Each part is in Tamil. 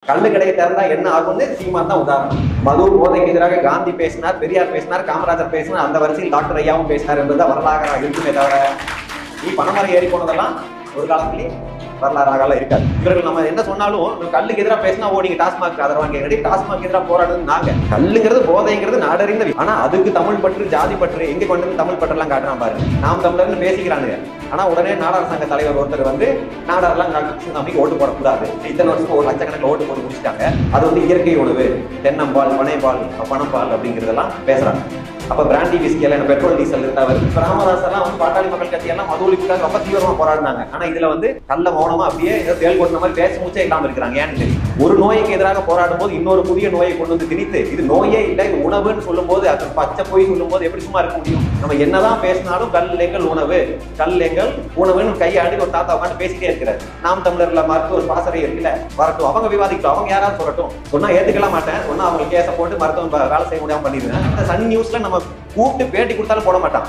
கல்லு கடையை திறந்தா என்ன ஆகும்னு சீமான் தான் உதாரணம். மது போதைக்கு எதிராக காந்தி பேசினார், பெரியார் பேசினார், காமராஜர் பேசினார், அந்த வரிசையில் டாக்டர் ஐயாவும் பேசினார் என்பது வரலாறு இருக்குமே தவிர நீ பணமரம் ஏறி போனதெல்லாம் ஒரு காலத்திலேயே வரலாறாக இருக்காது. இவர்கள் நம்ம என்ன சொன்னாலும் கல்லுக்கு எதிராக பேசினா நீங்க டாஸ்மாக் ஆதரவாங்க கேட்கறீ, டாஸ்மாக் எதிராக போராடுறது நாங்க. கல்லுங்கிறது போதைங்கிறது நாடறிந்த, ஆனா அதுக்கு தமிழ் பற்று ஜாதி பற்று எங்க கொண்டு வந்து தமிழ் பற்றெல்லாம் காட்டுறான் பாருங்க. நாம் தமிழர்னு பேசிக்கிறாங்க, ஆனா உடனே நாடார் சங்க தலைவர் ஒருத்தர் வந்து நாடாரெல்லாம் நம்பிக்கை ஓட்டு போடக்கூடாது, இத்தனை வருஷம் ஒரு லட்சக்கணக்கில் ஓட்டு போட்டு முடிச்சிட்டாங்க, அது வந்து இயற்கை உணவு, தென்னம்பால், பனைப்பால், பணப்பால் அப்படிங்கிறதெல்லாம் பேசுறாங்க. அப்ப பிராண்டி விஸ்கியில பெட்ரோல் டீசல் இருந்தா வருது. ராமதாஸ் எல்லாம் வந்து பாட்டாளி மக்கள் கட்சி எல்லாம் மது ஒழிப்புக்காக ரொம்ப தீவிரமா போராடினாங்க. ஆனா இதுல வந்து கள்ள மௌனமா அப்படியே ஏதோ தேல் கொண்ட மாதிரி பேச மூச்சே இல்லாம இருக்கிறாங்க. ஏன்னு தெரியும், ஒரு நோய்க்கு எதிராக போராடும் போது இன்னொரு புதிய நோயை கொண்டு வந்து திணித்து இது நோயே இல்லை இது உணவுன்னு சொல்லும் போது அது பச்சை போய் சொல்லும் போது எப்படி சும்மா இருக்க முடியும்? நம்ம என்னதான் பேசினாலும் கல் எங்கள் உணவு, கல் எங்கள் உணவுன்னு கையாடி ஒரு தாத்தா உட்காந்து பேசிட்டே இருக்கிறார். நாம் தமிழர்ல மருத்துவர் பாசறை இருக்குல்ல, வரட்டும், அவங்க விவாதிக்கட்டும், அவங்க யாராவது சொல்லட்டும். சொன்னா ஏத்துக்கலாம் மாட்டேன், சொன்னா அவங்க கேஸை போட்டு மருத்துவம் வேலை செய்ய முடியாம பண்ணிடுவேன். அந்த சன் நியூஸ்ல நம்ம கூப்பிட்டு பேட்டி கொடுத்தாலும் போட மாட்டான்.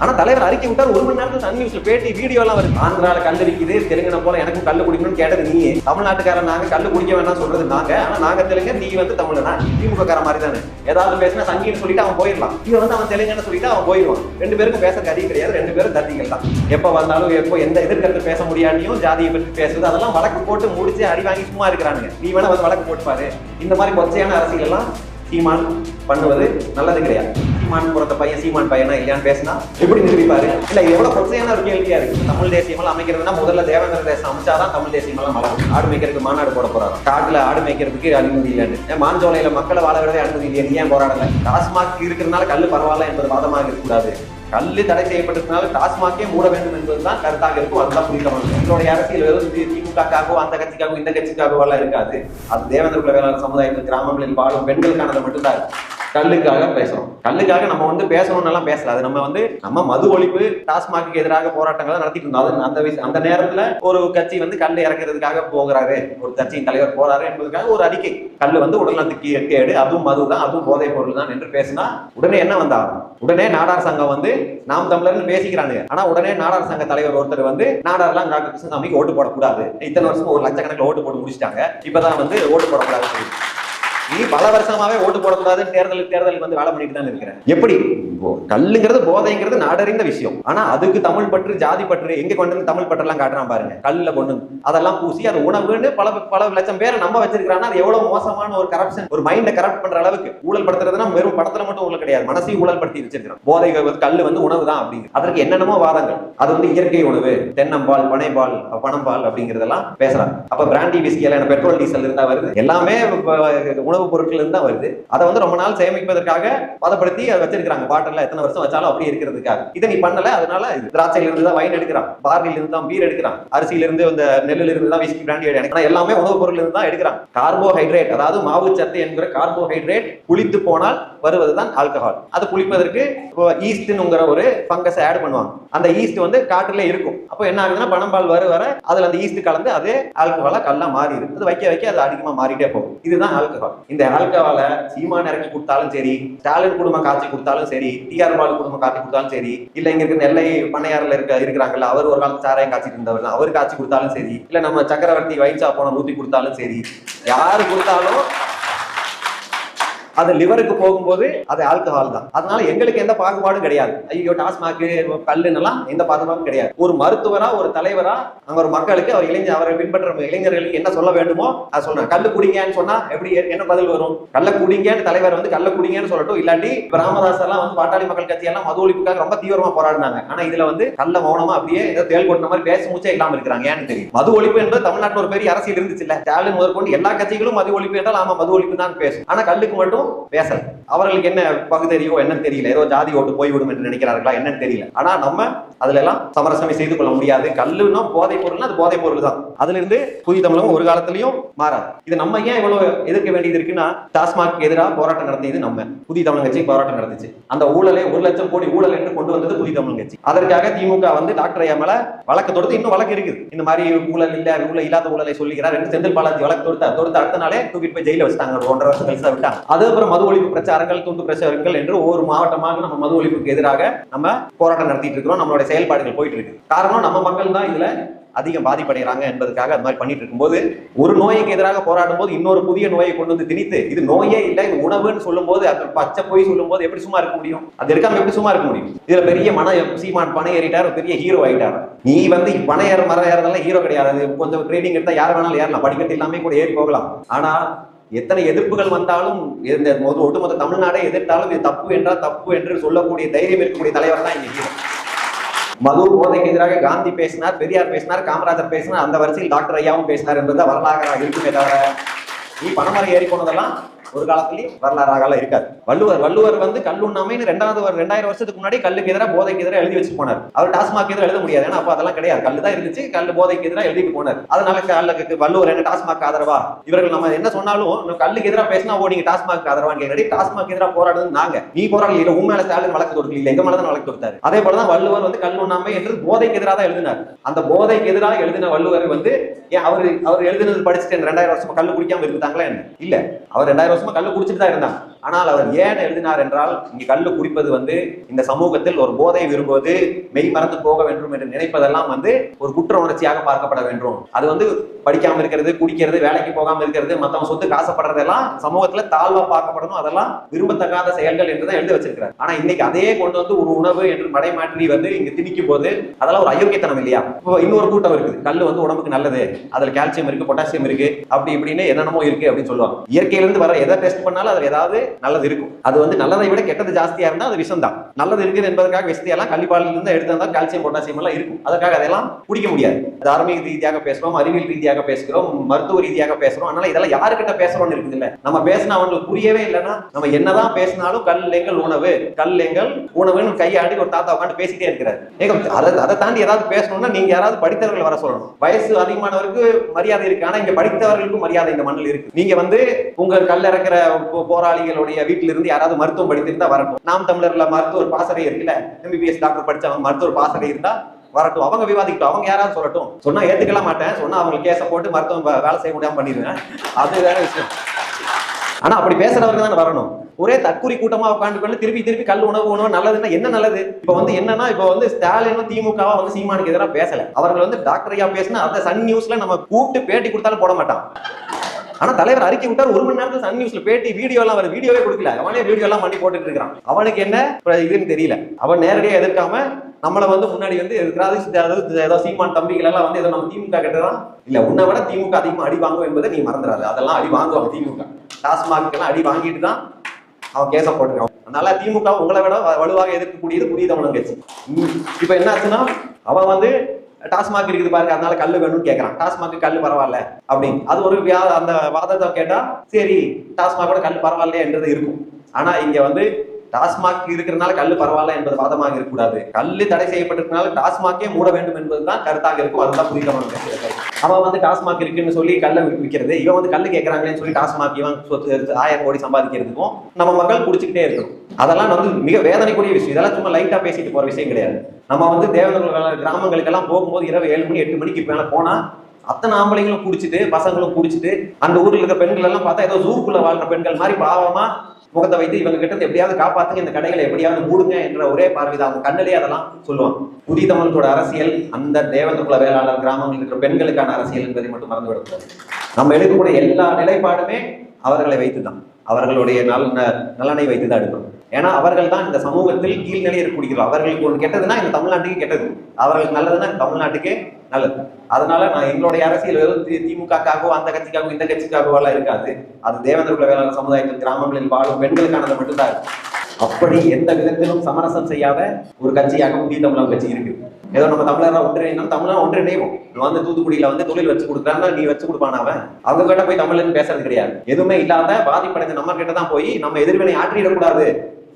ஆனா தலைவர் அறிக்கை விட்டார், ஒரு மணி நேரத்துல சன் நியூஸ்ல பேட்டி வீடியோ எல்லாம் வருது. ஆந்திரால கல்லு விக்குது, தெலுங்கன போல எனக்கும் கல்லு குடிக்கணும்னு கேட்டது நீ. தமிழ்நாட்டுக்காரன் நாங்க கல்லு குடிக்க வேண்டாம் சொல்றது நாங்க, ஆனா நாங்க தெலுங்கு, நீ வந்து தமிழனா? திமுக கார மாதிரி தானே. ஏதாவது பேசினா சங்கின்னு சொல்லிட்டு அவன் போயிடலாம், இவன் வந்து அவன் தெலுங்குன்னு சொல்லிட்டு அவன் போயிடுவான். ரெண்டு பேருக்கும் பேச கதி கிடையாது, ரெண்டு பேரும் தத்திகள் தான். எப்ப வந்தாலும் எப்போ எந்த எதிர்கருத்து பேச முடியாட்டியும் ஜாதியை பற்றி பேசுறது அதெல்லாம் வழக்கு போட்டு முடிச்சு அடி வாங்கி சும்மா இருக்கிறானுங்க. நீ வேணா வந்து வழக்கு போட்டுப்பாரு. இந்த மாதிரி கொச்சையான அரசியல் எல்லாம் சீமான் பண்ணுவது நல்லது கிடையாது. சீமான் புறத்த பையன் சீமான் பையனா இல்லையான்னு பேசினா எப்படி நிரூபிப்பாரு? இல்ல எவ்வளவு கொச்சையான ஒரு கேள்வியா இருக்கு. தமிழ் தேசியமெல்லாம் அமைக்கிறதுனா முதல்ல தேவேந்திர தேசம் அமைச்சாதான் தமிழ் தேசியமெல்லாம் வளரும். ஆடு மேய்க்கிறதுக்கு மாநாடு போட போறாரு, காட்டுல ஆடு மேய்க்கிறதுக்கு அனுமதி இல்லைன்னு. மாஞ்சோலையில மக்களை வாழ விடவே அனுமதி இல்லையா? ஏன் போராடல? டாஸ்மாக் இருக்கிறதுனால கல்லு பரவாயில்ல என்பது வாதமாக இருக்கக்கூடாது. கல்லு தடை செய்யப்பட்டிருக்கனால டாஸ்மாகே மூட வேண்டும் என்பதுதான் கருத்தாக இருக்கும். அதுதான் புரிதல். எங்களுடைய அரசியல் வெறும் திமுகவோ அந்த கட்சிக்காகவும் இந்த கட்சிக்காகவோ எல்லாம் இருக்காது. அது தேவேந்திர குல வேளாண் சமுதாயத்தில் கிராமங்களில் வாழும் பெண்களுக்கானது மட்டும்தான் இருக்கு. கல்லுக்காக பேசுறோம், கல்லுக்காக நம்ம வந்து பேசணும்னு எல்லாம் பேசல. அது நம்ம மது ஒழிப்பு டாஸ்மாக்கு எதிராக போராட்டங்களை நடத்திட்டு இருந்தோம். அந்த நேரத்துல ஒரு கட்சி வந்து கல் இறக்குறதுக்காக போகிறாரு, ஒரு கட்சியின் தலைவர் போறாரு என்பதற்காக ஒரு அறிக்கை. கல்லு வந்து உடல்நலத்துக்கு கேடு, அதுவும் மதுதான், அதுவும் போதைப் பொருள் தான் என்று பேசினா உடனே என்ன வந்தாலும் உடனே நாடார் சங்கம் வந்து நாம் தமிழர்னு பேசிக்கிறாங்க. ஆனா உடனே நாடார் சங்க தலைவர் ஒருத்தர் வந்து நாடார்லாம் கிருஷ்ணசாமிக்கு ஓட்டு போடக்கூடாது, இத்தனை வருஷம் ஒரு லட்சக்கணக்கில் ஓட்டு போட்டு முடிச்சிட்டாங்க, இப்பதான் வந்து ஓட்டு போடக்கூடாது. நீ பல வருஷமாவே ஓட்டு போடக்கூடாது, தேர்தலுக்கு வந்து வேலை பண்ணிட்டு தான் இருக்கிறேன். எப்படி? கல்லுங்கிறது போதைங்கிறது நாடறிந்த விஷயம், ஆனா அதுக்கு தமிழ் பற்று ஜாதி பற்று எங்க கொண்டு வந்து தமிழ் பற்றெல்லாம் காட்டுறான் பாருங்க. கல்லுல கொண்டு அதெல்லாம் பூசி அது உணவுன்னு பல லட்சம் பேரை நம்ப வச்சிருக்காங்கன்னா அது எவ்வளவு மோசமான ஒரு கரப்ஷன், ஒரு மைண்ட கரப்ட் பண்ற அளவுக்கு. ஊழல் படுத்துறதுன்னா வெறும் படத்துல மட்டும் ஊழல் கிடையாது, மனசையும் ஊழல் படுத்தி வச்சிருக்கிறோம். போதை கல்லு வந்து உணவு தான் அப்படிங்க, அதற்கு என்னென்னமோ வாதங்கள். அது வந்து இயற்கை உணவு, தென்னம்பால், பனைப்பால், பணம்பால் அப்படிங்கிறதெல்லாம் பேசுறாங்க. அப்ப பிராண்டி விஸ்கியில பெட்ரோல் டீசல் இருந்தா வருது, எல்லாமே உணவுப் பொருட்கள் இருந்தா வருது. அதை வந்து ரொம்ப நாள் சேமிப்பதற்காக பதப்படுத்தி அதை வச்சிருக்காங்க. பாட்டில் எத்தனை வருஷம் வச்சாலும் அப்படி இருக்கிறதுக்காக. இதை நீ பண்ணல, அதனால திராட்சையில இருந்து தான் வைன் எடுக்கிறான், பார்லில இருந்து தான் பீர் எடுக்கிறான், அரிசியில இருந்து இந்த நெல்லுல இருந்து தான் விஸ்கி பிராண்டி எடுக்கிறான். எல்லாமே உணவுப் பொருள் இருந்து தான் எடுக்கிறான். கார்போஹைட்ரேட், அதாவது மாவு சத்து என்கிற கார்போஹைட்ரேட் புளித்து போனால் வருவதுதான் ஆல்கஹால். அது புளிப்பதற்கு ஈஸ்ட்ங்கிற ஒரு ஃபங்கஸ் ஆட் பண்ணுவாங்க. அந்த ஈஸ்ட் வந்து காட்டுல இருக்கும். அப்போ என்ன ஆகுதுன்னா பணம்பால் வர அதுல அந்த ஈஸ்ட் கலந்து அதே ஆல்கஹாலா கல்லா மாறிடுது. அது வைக்க அது அதிகமா மாறிட்டே போகும். இதுதான் ஆல்கஹால். இந்த ஆல்கஹால சீமான் இறக்கி கொடுத்தாலும் சரி, ஸ்டாலின் குடும்பம் காட்சி கொடுத்தாலும் சரி, டிஆர் பாலு குடும்பம் காட்சி கொடுத்தாலும் சரி, இல்ல இங்க இருக்க நெல்லை பண்ணையாறுல இருக்கிறாங்கல்ல, அவர் ஒரு காலத்து சாராயம் காட்சிட்டு இருந்தவர் தான், அவர் காட்சி கொடுத்தாலும் சரி, இல்ல நம்ம சக்கரவர்த்தி வைச்சா போன ஊத்தி கொடுத்தாலும் சரி, யாரு கொடுத்தாலும் அது லிவருக்கு போகும்போது அது ஆல்கஹால் தான். அதனால எங்களுக்கு எந்த பாகுபாடும் கிடையாது. ஐயோ டாஸ்மாக் கல்லுன்னெல்லாம் எந்த பாகுபாடும் கிடையாது. ஒரு மருத்துவரா, ஒரு தலைவரா, அங்க ஒரு மக்களுக்கு அவர் அவரை பின்பற்ற இளைஞர்களுக்கு என்ன சொல்ல வேண்டுமோ அதை சொல்றாங்க. கல்லு குடிங்கன்னு சொன்னா எப்படி என்ன பதில் வரும்? கள்ள குடிங்கன்னு தலைவர் வந்து கள்ள குடிங்கன்னு சொல்லட்டும். இல்லாட்டி ராமதாஸ் எல்லாம் வந்து பாட்டாளி மக்கள் கட்சி எல்லாம் மது ஒழிப்புக்காக ரொம்ப தீவிரமா போராடினாங்க. ஆனா இதுல வந்து கள்ள மௌனமா அப்படியே ஏதோ தேல் கொண்ட மாதிரி பேச மூச்சே இல்லாம இருக்கிறாங்க. ஏன்னு தெரியும், மது ஒழிப்பு என்பது தமிழ்நாட்டில் ஒரு பெரிய அரசியல் இருந்துச்சு இல்ல. ஸ்டாலின் முதற்கொண்டு எல்லா கட்சிகளும் மது ஒழிப்பு என்றால் ஆமா மது ஒழிப்பு தான் பேசும். ஆனா கல்லுக்கு மட்டும் பேசல. அவர்களுக்கு என்ன பகுதறியோ என்னன்னு தெரியல, ஏதோ ஜாதி ஓட்டு போய்விடும் என்று நினைக்கிறார்களா என்னன்னு தெரியல. ஆனா நம்ம அதுல எல்லாம் சமரசமே செய்து கொள்ள முடியாது. கல்லுன்னா போதை பொருள்னா அது போதை பொருள் தான். அதுல இருந்து புதிய தமிழகம் ஒரு காலத்திலையும் மாறாது. இது நம்ம ஏன் இவ்வளவு எதிர்க்க வேண்டியது இருக்குன்னா, டாஸ்மாக் எதிராக போராட்டம் நடத்தியது நம்ம புதிய தமிழ் கட்சி போராட்டம் நடந்துச்சு. அந்த ஊழலை 1 லட்சம் கோடி ஊழல் என்று கொண்டு வந்தது புதிய தமிழ் கட்சி. அதற்காக திமுக வந்து டாக்டர் ஐயா மேல வழக்கு தொடுத்து, இன்னும் வழக்கு இருக்குது. இந்த மாதிரி ஊழல் இல்லாத ஊழலை சொல்லுகிறார் என்று செந்தில் பாலாஜி வழக்கு தொடுத்து அடுத்த நாளே தூக்கிட்டு போய் ஜெயில வச்சுட்டாங்க. 1.5 வருஷம் கழிச்சு தான் விட்டாங்க. அதுக்கப்புறம் மது ஒழிப்பு பிரச்சாரங்கள், துண்டு பிரச்சாரங்கள் என்று ஒவ்வொரு மாவட்டமாக நம்ம மது ஒழிப்புக்கு எதிராக நம்ம போராட்டம் நடத்திட்டு இருக்கிறோம். நம்மளுடைய செயல்பாடுகள் போயிட்டு இருக்கு. காரணம் நம்ம மக்கள் தான் இதுல அதிகம் பாதிப்படைகிறாங்க என்பதற்காக அது மாதிரி பண்ணிட்டு இருக்கும்போது, ஒரு நோய்க்கு எதிராக போராடும் போது இன்னொரு புதிய நோயை கொண்டு வந்து திணித்து இது நோயே இல்லை இது உணவுன்னு சொல்லும் போது அது பச்சை போய் சொல்லும் போது எப்படி சும்மா இருக்க முடியும்? அது இருக்காம எப்படி சும்மா இருக்க முடியும்? இதுல பெரிய சீமான் பணம் ஏறிட்டார், பெரிய ஹீரோ ஆயிட்டார். நீ வந்து பணம் ஏற மரம் ஏறதெல்லாம் ஹீரோ கிடையாது. கொஞ்சம் ட்ரைனிங் எடுத்தா யார் வேணாலும் ஏறலாம், படிக்கட்டு எல்லாமே கூட ஏறி போகலாம். ஆனா எத்தனை எதிர்ப்புகள் வந்தாலும் ஒட்டுமொத்த தமிழ்நாடே எதிர்த்தாலும் இது தப்பு என்றால் தப்பு என்று சொல்லக்கூடிய தைரியம் இருக்கக்கூடிய தலைவர் தான் இங்க ஹீரோ. மது போதைக்கு எதிராக காந்தி பேசினார், பெரியார் பேசினார், காமராஜர் பேசினார், அந்த வரிசையில் டாக்டர் ஐயாவும் பேசினார் என்பது வரலாறாக இருக்குமே தவிர நீ பணமரம் ஏறி போனதெல்லாம் ஒரு காலத்திலேயே வரலாறாக இருக்காது. வள்ளுவர் வந்து கல்லுண்ணாமைன்னு 2000 வருஷத்துக்கு முன்னாடி கல்லுக்கு எதிராக போதைக்கு எதிராக எழுதி வச்சு போனார். அவர் டாஸ்மாக் எதிராக எழுத முடியாது, ஏன்னா அப்ப அதெல்லாம் கிடையாது, கல்லு தான் இருந்துச்சு. கல்லு போதைக்கு எதிராக எழுதிட்டு போனார். அதனால வள்ளுவர் என்ன டாஸ்மாக் ஆதரவா? இவர்கள் நம்ம என்ன சொன்னாலும் கல்லுக்கு எதிராக பேசினா நீங்க டாஸ்மாக் ஆதரவான்னு கேட்கறீங்க. டாஸ்மாக் எதிராக போராடுறது நாங்க, நீ போராடல இல்ல, உண்மையில ஸ்டாலின் வழக்கு தொடுக்கல இல்ல, எங்க மேலதான் வழக்கு தொடுத்தாரு. அதே போலதான் வள்ளுவர் வந்து கல்லுண்ணாமை என்று போதைக்கு எதிராக தான் எழுதினார். அந்த போதைக்கு எதிராக எழுதின வள்ளுவர் வந்து அவர் எழுதினது படிச்சுட்டு 2000 வருஷமா கல்லு குடிக்காம இருந்தாங்களா என்ன? இல்ல, அவர் 2000 வருஷமா கல்லு குடிச்சிட்டு தான் இருந்தாங்க. ஆனால் அவர் ஏன் எழுதினார் என்றால், இங்க கல்லு குடிப்பது வந்து இந்த சமூகத்தில் ஒரு போதை விரும்புவது, மெய் மறந்து போக வேண்டும் என்று நினைப்பதெல்லாம் வந்து ஒரு குற்ற உணர்ச்சியாக பார்க்கப்பட வேண்டும். அது வந்து படிக்காம இருக்கிறது, குடிக்கிறது, வேலைக்கு போகாம இருக்கிறது, மத்தவங்க சொத்து காசப்படுறதெல்லாம் சமூகத்துல தாழ்வா பார்க்கப்படணும், அதெல்லாம் விரும்பத்தகாத செயல்கள் என்றுதான் எழுதி வச்சிருக்கிறார். ஆனா இன்னைக்கு அதே கொண்டு வந்து ஒரு உணவு என்று மடைமாற்றி வந்து இங்க திணிக்கும் போது அதெல்லாம் ஒரு அயோக்கியத்தனம் இல்லையா? இன்னொரு கூட்டம் இருக்குது, கல்லு வந்து உடம்புக்கு நல்லது, அதுல கால்சியம் இருக்கு, பொட்டாசியம் இருக்கு, அப்படி இப்படின்னு என்னென்னமோ இருக்கு அப்படின்னு சொல்லுவாங்க. இயற்கையிலிருந்து வர எதை டெஸ்ட் பண்ணாலும் அதுல ஏதாவது நல்லது இருக்கும். அது வந்து நல்லதை விட கெட்டது ஜாஸ்தியா இருந்தா அது விஷம் தான். நல்லது இருக்குது என்பதற்காக விஷத்தையெல்லாம் கள்ளிப்பாலில் இருந்து எடுத்து கால்சியம் பொட்டாசியம் எல்லாம் இருக்கும், அதற்காக அதெல்லாம் குடிக்க முடியாது. தார்மீக ரீதியாக பேசுறோம், அறிவியல் ரீதியாக பேசுகிறோம், மருத்துவ ரீதியாக பேசுறோம். அதனால இதெல்லாம் யாருக்கிட்ட பேசுறோம்னு இருக்குது இல்ல. நம்ம பேசினா அவங்களுக்கு புரியவே இல்லைன்னா நம்ம என்னதான் பேசினாலும் கல் உணவு, கல் எங்கள் உணவுன்னு கையாடி ஒரு தாத்தா உட்காந்து பேசிட்டே இருக்கிறாரு. அதை தாண்டி ஏதாவது பேசணும்னா நீங்க யாராவது படித்தவர்கள் வர சொல்லணும். வயசு அதிகமானவருக்கு மரியாதை இருக்கு, ஆனா இங்க படித்தவர்களுக்கும் மரியாதை இந்த மண்ணில் இருக்கு. நீங்க வந்து உங்கள் கல் இறக்கிற போராளிகளுடைய வீட்டில இருந்து யாராவது மருத்துவம் படித்திருந்தா வரட்டும். நாம் தமிழர்ல மருத்துவர் பாசறை இருக்குல்ல, MBBS டாக்டர் படிச்சவங்க மருத்துவர் பாசறை இருந்தா வரட்டும், அவங்க விவாதிக்கட்டும், அவங்க யாராவது சொல்லட்டும். சொன்னா ஏத்துக்கல மாட்டேன், சொன்னா அவங்க கேஸ போட்டு மருத்துவம் வேலை செய்ய முடியாம பண்ணிடுவேன், அது வேற விஷயம். ஆனா அப்படி பேசுறவங்க தான் வரணும். ஒரே தற்குறி கூட்டமா உட்காந்து திருப்பி கல் உணவு நல்லதுன்னா என்ன நல்லது? இப்ப வந்து என்னன்னா, இப்ப வந்து ஸ்டாலின் திமுகவா வந்து சீமானுக்கு எதிராக பேசல. அவர்கள் வந்து டாக்டர் ஐயா பேசினா அந்த சன் நியூஸ்ல நம்ம கூப்பிட்டு பேட்டி கொடுத்தாலும் போட மாட்டான். ஆனா தலைவர் அறிக்கை விட்டார், 1 மணி நேரத்துல சன் நியூஸ்ல பேட்டி வீடியோ எல்லாம் வர, வீடியோவே கொடுக்கல, அவனே வீடியோ எல்லாம் பண்ணி போட்டுட்டு இருக்கான். அவனுக்கு என்ன இதுன்னு தெரியல. அவன் நேரடியா எதிர்க்காம நம்மளை வந்து முன்னாடி வந்து ஏதோ சீமான் தம்பிகள் எல்லாம் வந்து ஏதோ நம்ம திமுக கேட்டதான் இல்ல, உன்னை விட திமுக அதிகமா அடி வாங்கும் என்பதை நீ மறந்துடாது. அதெல்லாம் அடி வாங்குவாங்க திமுக, டாஸ்மாக் எல்லாம் அடி வாங்கிட்டு தான் அவன் கேச போட்டுருக்கான். அதனால திமுக உங்களை விட வலுவாக எதிர்க்கக்கூடியது புதிய தமிழன் கட்சி. இப்ப என்ன ஆச்சுன்னா, அவன் வந்து டாஸ்மாக் இருக்குது பாருங்க, அதனால கல்லு வேணும்னு கேட்கறான். டாஸ்மாக் கல்லு பரவாயில்ல அப்படின்னு அது ஒரு அந்த வாதத்தை கேட்டா சரி, டாஸ்மாகோட கல்லு பரவாயில்லையா என்றது இருக்கும். ஆனா இங்க வந்து டாஸ்மாக் இருக்கிறதுனால கல்லு பரவாயில்ல என்பது வாதமாக இருக்கக்கூடாது. கல்லு தடை செய்யப்பட்டிருக்கனால டாஸ்மாக்கே மூட வேண்டும் என்பதுதான் கருத்தாக இருக்கும். அதுதான் புதிய தமிழன் கட்சி. அவன் வந்து டாஸ்மாக் இருக்குன்னு சொல்லி கல்லை விற்கிறது, இவன் வந்து கல்லு கேட்கறாங்களேன்னு சொல்லி டாஸ்மாக் இவன் 1000 கோடி சம்பாதிக்கிறதுக்கும் நம்ம மக்கள் குடிச்சுக்கிட்டே இருக்கணும். அதெல்லாம் வந்து மிக வேதனைக்குரிய விஷயம். இதெல்லாம் சும்மா லைட்டா பேசிட்டு போற விஷயம் கிடையாது. நம்ம வந்து தேவேந்திர கிராமங்களுக்கெல்லாம் போகும்போது இரவு 7 மணி 8 மணிக்கு மேல போனா அத்தனை ஆம்பளைங்களும் குடிச்சிட்டு பசங்களும் குடிச்சிட்டு அந்த ஊர்ல இருக்க பெண்கள் எல்லாம் பார்த்தா ஏதோ ஜூக்குள்ள வாழ்ற பெண்கள் மாதிரி பாவமா முகத்தை வைத்து இவங்க கிட்ட எப்படியாவது காப்பாத்துங்க, இந்த கடைகளை எப்படியாவது மூடுங்க என்ற ஒரே பார்வைதான். அவங்க கண்ணிலே அதெல்லாம் சொல்லுவாங்க. புதிய தமிழத்தோட அரசியல் அந்த தேவேந்திர குல வேளாளர் கிராமங்களில் இருக்கிற பெண்களுக்கான அரசியல் என்பதை மட்டும் மறந்து விடக்கூடாது. நம்ம எடுக்கக்கூடிய எல்லா நிலைப்பாடுமே அவர்களை வைத்துதான், அவர்களுடைய நலனை வைத்துதான் எடுக்கணும். ஏன்னா அவர்கள் தான் இந்த சமூகத்தில் கீழ்நிலையை குடிக்கிறோம். அவர்களுக்கு ஒன்று கெட்டதுன்னா இந்த தமிழ்நாட்டுக்கு கெட்டது, அவர்களுக்கு நல்லதுன்னா இந்த தமிழ்நாட்டுக்கே நல்லது. அதனால நான் எங்களுடைய அரசியல் திமுகவோ அந்த கட்சிக்காகவோ இந்த கட்சிக்காகவோ எல்லாம் இருக்காது. அது தேவேந்திர குல வேளாளர் சமுதாயத்தில் கிராமங்களில் வாழும் பெண்களுக்கானது மட்டும்தான் இருக்கு. அப்படி எந்த விதத்திலும் சமரசம் செய்யாத ஒரு கட்சியாக புதிய தமிழன் கட்சி இருக்கு. ஏதோ நம்ம தமிழர் ஒன்றிணைனா தமிழர் ஒன்றிணைவோம். வந்து தூத்துக்குடியில வந்து தொழில் வச்சு கொடுக்குறாங்க, நீ வச்சு கொடுப்பான அவன் அவங்க கிட்ட போய் தமிழ்னு பேசுறது கிடையாது. எதுவுமே இல்லாத பாதிப்படைந்த நம்ம கிட்ட தான் போய் நம்ம எதிர்வினை ஆற்றிடக்கூடாது.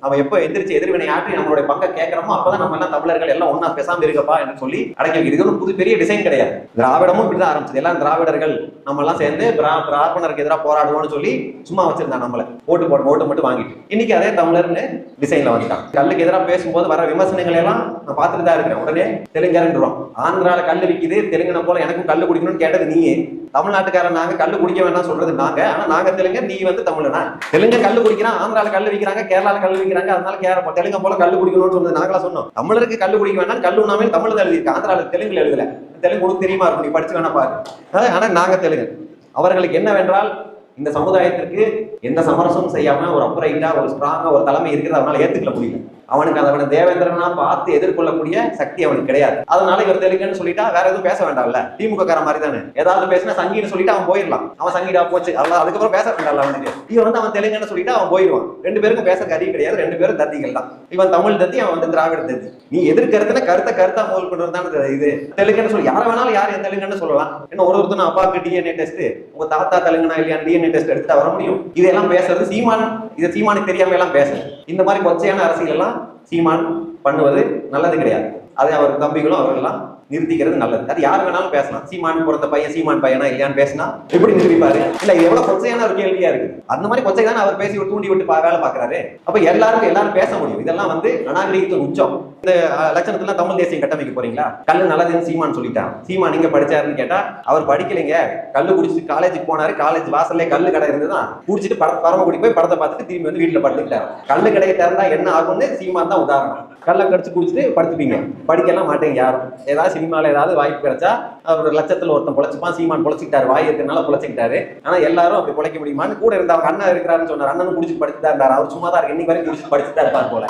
அவன் எப்போ எந்திரிச்சு எதிர்வினை ஆற்றி நம்மளுடைய பங்கை கேட்கறோமோ அப்பதான் நம்ம எல்லாம் தமிழர்கள் எல்லாம் ஒன்னா பேசாம இருக்கப்பா என்று சொல்லி அடக்கி வைக்கிறது. இது ஒரு புது பெரிய டிசைன் கிடையாது. திராவிடமும் இப்படிதான் ஆரம்பிச்சது. எல்லாம் திராவிடர்கள் நம்ம எல்லாம் சேர்ந்து பிரார்ப்பனருக்கு எதிராக போராடுவோம்னு சொல்லி சும்மா வச்சிருந்தான். நம்மள ஓட்டு மட்டும் வாங்கிட்டு இன்னைக்கு அதே தமிழர்னு டிசைன்ல வந்துட்டான். கல்லுக்கு எதிராக பேசும்போது வர விமர்சனங்களை எல்லாம் நான் பார்த்துட்டு தான் இருக்கிறேன். உடனே தெலுங்கருன்றோம், ஆந்திரால கல்லு விற்கிது, தெலுங்கனை போல எனக்கும் கல்லு குடிக்கணும்னு கேட்டது நீயே. தமிழ்நாட்டுக்காரன் நாங்க கல்லு குடிக்க வேண்டாம் சொல்றது நாங்க, ஆனா நாங்க தெலுங்க, நீ வந்து தமிழனா. தெலுங்க கல்லு குடிக்கிறான், ஆந்திரால கல்லு விற்கிறாங்க, கேரளால கல்லு விற்கிறாங்க, அதனால தெலுங்க போல கல்லு குடிக்கணும்னு சொன்னது நாங்களா சொன்னோம். தமிழருக்கு கல்லு குடிக்க வேண்டாம், கல்லு உண்ணாமல் தமிழ் எழுதியிருக்கு, ஆந்திரால தெலுங்குல எழுதல. தெலுங்கு உனக்கு தெரியுமா இருக்கும், நீ படிச்சு வேணா பாரு. ஆனா நாங்க தெலுங்கு. அவர்களுக்கு என்னவென்றால் இந்த சமுதாயத்திற்கு எந்த சமரசமும் செய்யாம ஒரு அப்புறைட்டா ஒரு ஸ்ட்ராங்கா ஒரு தலைமை இருக்கிறது அவனால ஏத்துக்கல முடியல. அவனுக்கு அவனை தேவேந்திரனா பார்த்து எதிர்கொள்ளக்கூடிய சக்தி அவனுக்கு கிடையாது. அதனால இவர் தெலுங்குன்னு சொல்லிட்டா வேற எதுவும் பேச வேண்டாம்ல. திமுக கார மாதிரி தானே, ஏதாவது பேசினா சங்கீன்னு சொல்லிட்டு அவன் போயிடலாம். அவன் சங்கீடா போச்சு அவ்வளவு, அதுக்கப்புறம் பேச வேண்டாம்ல அவனுக்கு. இவன் வந்து அவன் தெலுங்குன்னு சொல்லிட்டு அவன் போயிடுவான். ரெண்டு பேருக்கும் பேச அறிவு கிடையாது, ரெண்டு பேரும் தத்திகள் தான். இவன் தமிழ் தத்தி, அவன் வந்து திராவிட தத்தி. நீ எதிர்கருத்துல கருத்தா முதல் கொண்டு வந்தானு இது தெலுங்குன்னு சொல்லி யார வேணாலும் யார் என் தெலுங்குன்னு சொல்லலாம். இன்னும் ஒருத்தனும் அப்பாவுக்கு டிஎன்ஏ டெஸ்ட், உங்க தாத்தா தெலுங்குனா இல்லையா டிஎன்ஏ டெஸ்ட் எடுத்துட்டு வர முடியும். இதெல்லாம் பேசுறது சீமான், இது சீமானுக்கு தெரியாம எல்லாம் பேசுறது. இந்த மாதிரி கொச்சையான அரசியல் எல்லாம் சீமான் பண்ணுவது நல்லது கிடையாது. அதை அவர் தம்பிகளும் அவர்களெல்லாம் நிறுத்திக்கிறது நல்லது. அது யார் வேணாலும் பேசலாம். சீமான் பிறந்த பையன் சீமான் பையனா இல்லையான்னு பேசினா எப்படி நிரூபிப்பாரு? இல்ல எவ்வளவு கொச்சையான ஒரு கேள்வியா இருக்கு. அந்த மாதிரி கொச்சை தான் அவர் பேசி தூண்டி விட்டு வேலை பாக்குறாரு. அப்ப எல்லாரும் பேச முடியும். இதெல்லாம் வந்து அநாகரிகத்தின் உச்சம். இந்த லட்சணத்துல தமிழ் தேசியம் கட்டமைக்க போறீங்களா? கல்லு நல்லதுன்னு சீமான் சொல்லிட்டான். சீமான் நீங்க படிச்சாருன்னு கேட்டா அவர் படிக்கலைங்க. கல்லு குடிச்சிட்டு காலேஜுக்கு போனாரு. காலேஜ் வாசல்லே கல்லு கடை இருந்துதான் குடிச்சிட்டு பரமக்குடி போய் படத்தை பார்த்துட்டு திரும்பி வந்து வீட்டுல படுத்துக்கிட்டாரு. கல்லு கடையை திறந்தா என்ன ஆகும்னு சீமான் தான் உதாரணம். கல்லை கடிச்சு குடிச்சிட்டு படுத்துப்பீங்க, படிக்கலாம் மாட்டேங்க யாரும். ஏதாவது சினிமால ஏதாவது வாய்ப்பு கிடைச்சா ஒரு லட்சத்துல ஒருத்தன் பொழைச்சுப்பான். சீமான் பொழைச்சிக்கிட்டாரு, வாய் இருக்கிறனால பொழைச்சிக்கிட்டாரு. ஆனா எல்லாரும் அப்படி பொழைக்க முடியுமான்னு கூட இருந்த அவங்க அண்ணன் இருக்கிறாருன்னு சொன்னார். அண்ணனும் குடிச்சு படிச்சுதான் இருந்தாரு. அவர் சும்மா தான் இருக்கு, இன்னைக்கு வரைக்கும் குடிச்சு படிச்சுதான் இருப்பார் போல.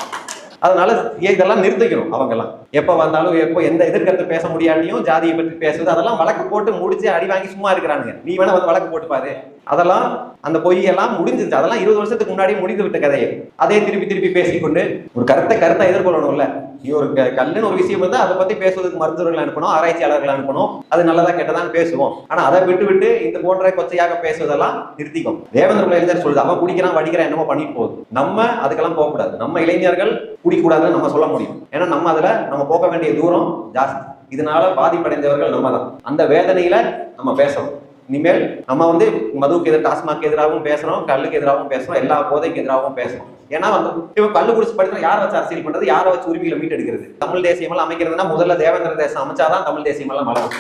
அதனால இதெல்லாம் நிறுத்திக்கணும். அவங்க எல்லாம் எப்ப வந்தாலும் எப்போ எந்த எதிர்கருத்து பேச முடியாட்டியும் ஜாதியை பற்றி பேசுவது அதெல்லாம் வழக்கு போட்டு முடிச்சு அடி வாங்கி சும்மா இருக்கிறானுங்க. நீ வேணா வந்து வழக்கு போட்டு பாரு. அதெல்லாம் அந்த பொய்யெல்லாம் முடிஞ்சிச்சு. அதெல்லாம் 20 வருஷத்துக்கு முன்னாடி முடிந்து விட்ட கதையை அதே திருப்பி பேசிக்கொண்டு ஒரு கருத்தை எதிர்கொள்ளணும்ல. நீ ஒரு கல்லுன்னு ஒரு விஷயம் வந்து அதை பத்தி பேசுவதற்கு மருத்துவர்கள் அனுப்பணும், ஆராய்ச்சியாளர்கள் அனுப்பணும். அது நல்லதா கெட்டதான் பேசுவோம். ஆனா அதை விட்டு இந்த போன்ற கொச்சையாக பேசுவதெல்லாம் நிறுத்திக்கும். தேவேந்திர இளைஞர் சொல்லுது, அவன் குடிக்கிறான் வடிக்கிறான் என்னமோ பண்ணிட்டு போகுது. நம்ம அதுக்கெல்லாம் போகக்கூடாது. நம்ம இளைஞர்கள் குடிக்கூடாதுன்னு நம்ம சொல்ல முடியும். ஏன்னா நம்ம அதுல நம்ம போக வேண்டிய தூரம் ஜாஸ்தி. இதனால பாதிப்படைந்தவர்கள் நம்ம தான். அந்த வேதனையில நம்ம பேசணும். இனிமேல் நம்ம வந்து மதுவுக்கு எதிராக, டாஸ்மாக் எதிராகவும் பேசுறோம், கல்லுக்கு எதிராகவும் பேசுறோம், எல்லா போதைக்கு எதிராகவும் பேசுறோம். ஏன்னா வந்து இவன் கல்லு குடிச்சு படித்தா யாரை வச்சு அரசியல் பண்றது, யாரை வச்சு உரிமைகளை மீட்டெடுக்கிறது? தமிழ் தேசியம் எல்லாம் அமைக்கிறதுனா முதல்ல தேவேந்திர தேசம் அமைச்சாதான் தமிழ் தேசியம் எல்லாம் வளரும்.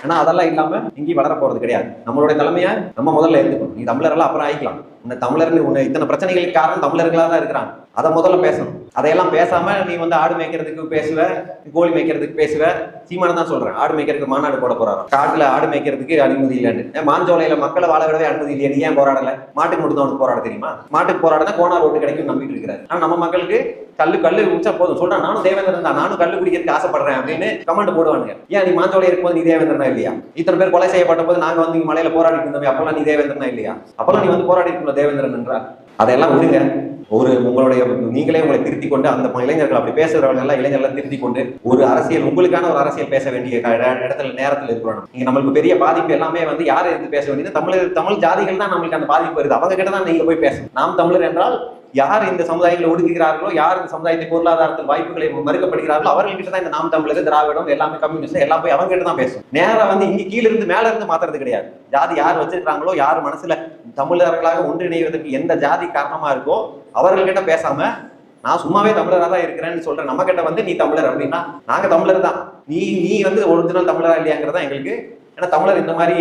ஆனா அதெல்லாம் இல்லாம இங்கேயும் வளர போறது கிடையாது. நம்மளுடைய தலைமையை நம்ம முதல்ல இருந்துக்கணும். நீ தமிழரெல்லாம் அப்புறம் ஆயிக்கலாம். உன்னை தமிழர்னு உன்னை இத்தனை பிரச்சனைகளுக்கு காரணம் தமிழர்களா தான் இருக்கிறாங்க. அதை முதல்ல பேசணும். அதையெல்லாம் பேசாம நீ வந்து ஆடு மேய்க்கிறதுக்கு பேசுவ, கோழி மேய்க்கிறதுக்கு பேசுவ. சீமான தான் சொல்றேன், ஆடு மேய்க்கிறதுக்கு மாநாடு போட போறாரு. காட்டுல ஆடு மேய்க்கிறதுக்கு அனுமதி இல்லைன்னு, மாஞ்சோலையில மக்களை வாழ விடவே அனுமதி இல்லையா? நீ ஏன் போராடல? மாட்டுக்கு மட்டும் தான் போராட தெரியுமா? மாட்டுக்கு போராட கோணா ரோட்டு கிடைக்கும் நம்பிட்டு இருக்கிறாரு. ஆனா நம்ம மக்களுக்கு கல்லு குடிச்சா போதும் சொல்றான். நானும் தேவேந்திரன் தான், நானும் கல்லு குடிக்கிறதுக்கு ஆசைப்படுறேன் அப்படின்னு கமெண்ட் போடுவானுங்க. ஏன் நீ மாஞ்சோலை இருக்கும்போது நீ தேவேந்திரனா இல்லையா? இத்தனை பேர் கொலை செய்யப்பட்ட போது நாங்க வந்து மலையில போராடிட்டு இருந்தோம், அப்பெல்லாம் நீ தேவேந்திரனா இல்லையா? அப்பெல்லாம் நீ வந்து போராடி இருக்கணும் தேவேந்திரன் என்றால். அதையெல்லாம் விடுங்க. உங்களுடைய நீங்களே உங்களை திருத்தி கொண்டு அந்த இளைஞர்கள் அப்படி பேசுறவங்க எல்லாம் இளைஞர்கள் திருத்தி கொண்டு ஒரு அரசியல், உங்களுக்கான ஒரு அரசியல் பேச வேண்டிய இடத்துல நேரத்தில் இருக்கிறோம். நீங்க நம்மளுக்கு பெரிய பாதிப்பு எல்லாமே வந்து யாரை எடுத்து பேச வேண்டியது தமிழ் ஜாதிகள் தான் நம்மளுக்கு அந்த பாதிப்பு வருது. அவங்க கிட்ட தான் நீங்க போய் பேசணும். நாம் தமிழர் என்றால் யார் இந்த சமுதாயங்களை ஒடுக்குகிறார்களோ, யார் இந்த சமுதாயத்தை பொருளாதாரத்தில் வாய்ப்புகளை மறுக்கப்படுகிறார்களோ அவர்கள்கிட்ட தான் இந்த நாம் தமிழர், திராவிடம், எல்லாமே கம்யூனிஸ்ட் எல்லாம் போய் அவங்க கிட்ட தான் பேசும். நேரம் வந்து இங்க கீழ இருந்து மேல இருந்து மாத்துறது கிடையாது. ஜாதி யார் வச்சிருக்காங்களோ, யார் மனசுல தமிழர்களாக ஒன்றிணைவதற்கு எந்த ஜாதி காரணமா இருக்கோ அவர்கள்கிட்ட பேசாம நான் சும்மாவே தமிழராக தான் இருக்கிறேன்னு சொல்றேன். நம்ம கிட்ட வந்து நீ தமிழர் அப்படின்னா நாங்க தமிழர் தான், நீ வந்து ஒரிஜினல் தமிழரா இல்லையாங்கிறதா எங்களுக்கு. ஏன்னா தமிழர் இந்த மாதிரி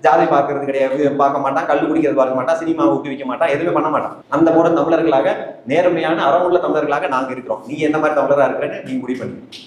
ஜாதி பார்க்கறது கிடையாது, பார்க்க மாட்டான், கல்லு குடிக்கிறது பார்க்க மாட்டான், சினிமா ஊக்குவிக்க மாட்டான், எதுவுமே பண்ண மாட்டான். அந்த போல தமிழர்களாக நேர்மையான அறமுள்ள தமிழர்களாக நாங்க இருக்கிறோம். நீ எந்த மாதிரி தமிழரா இருக்கிறேன்னு நீ முடிவு பண்ணி